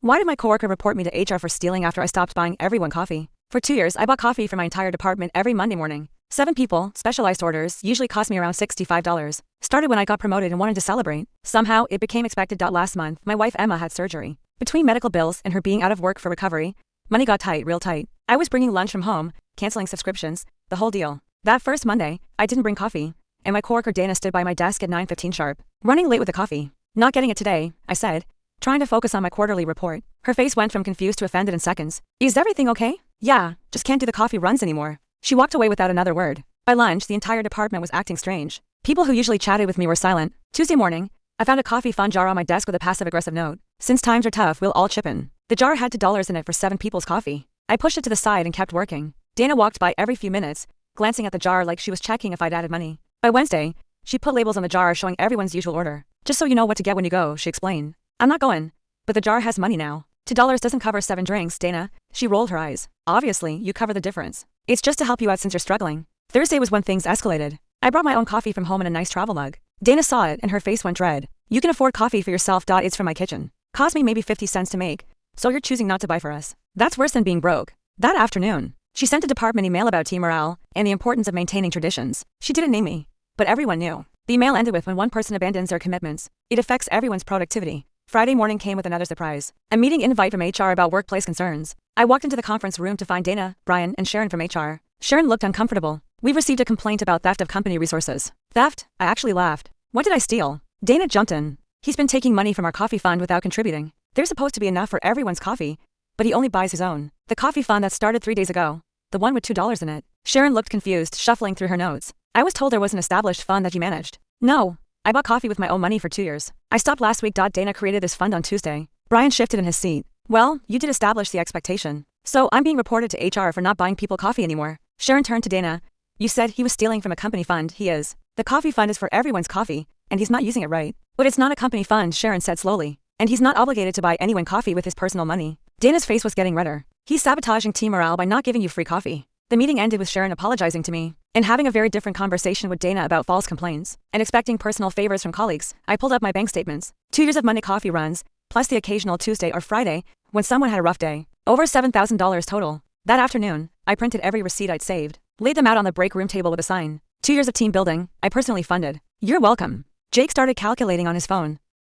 Why did my coworker report me to HR for stealing after I stopped buying everyone coffee? For 2 years, I bought coffee for my entire department every Monday morning. 7 people, specialized orders, usually cost me around $65. Started when I got promoted and wanted to celebrate. Somehow, it became expected. Last month, my wife Emma had surgery. Between medical bills and her being out of work for recovery, money got tight, real tight. I was bringing lunch from home, canceling subscriptions, the whole deal. That first Monday, I didn't bring coffee, and my coworker Dana stood by my desk at 9:15 sharp, running late with the coffee. Not getting it today, I said, trying to focus on my quarterly report. Her face went from confused to offended in seconds. Is everything okay? Yeah, just can't do the coffee runs anymore. She walked away without another word. By lunch, the entire department was acting strange. People who usually chatted with me were silent. Tuesday morning, I found a coffee fund jar on my desk with a passive-aggressive note. Since times are tough, we'll all chip in. The jar had $2 in it for 7 people's coffee. I pushed it to the side and kept working. Dana walked by every few minutes, glancing at the jar like she was checking if I'd added money. By Wednesday, she put labels on the jar showing everyone's usual order. Just so you know what to get when you go, she explained. I'm not going. But the jar has money now. $2 doesn't cover 7 drinks, Dana. She rolled her eyes. Obviously, you cover the difference. It's just to help you out since you're struggling. Thursday was when things escalated. I brought my own coffee from home in a nice travel mug. Dana saw it and her face went red. You can afford coffee for yourself. It's from my kitchen. Cost me maybe 50 cents to make, so you're choosing not to buy for us. That's worse than being broke. That afternoon, she sent a department email about team morale and the importance of maintaining traditions. She didn't name me, but everyone knew. The email ended with, when one person abandons their commitments, it affects everyone's productivity. Friday morning came with another surprise. A meeting invite from HR about workplace concerns. I walked into the conference room to find Dana, Brian, and Sharon from HR. Sharon looked uncomfortable. We've received a complaint about theft of company resources. Theft? I actually laughed. What did I steal? Dana jumped in. He's been taking money from our coffee fund without contributing. There's supposed to be enough for everyone's coffee, but he only buys his own. The coffee fund that started 3 days ago. The one with $2 in it. Sharon looked confused, shuffling through her notes. I was told there was an established fund that you managed. No. I bought coffee with my own money for 2 years. I stopped last week. Dana created this fund on Tuesday. Brian shifted in his seat. Well, you did establish the expectation. So I'm being reported to HR for not buying people coffee anymore. Sharon turned to Dana. You said he was stealing from a company fund. He is. The coffee fund is for everyone's coffee, and he's not using it right. But it's not a company fund, Sharon said slowly. And he's not obligated to buy anyone coffee with his personal money. Dana's face was getting redder. He's sabotaging team morale by not giving you free coffee. The meeting ended with Sharon apologizing to me and having a very different conversation with Dana about false complaints and expecting personal favors from colleagues. I pulled up my bank statements. 2 years of Monday coffee runs, plus the occasional Tuesday or Friday when someone had a rough day. Over $7,000 total. That afternoon, I printed every receipt I'd saved, laid them out on the break room table with a sign. 2 years of team building, I personally funded. You're welcome. Jake started calculating on his phone.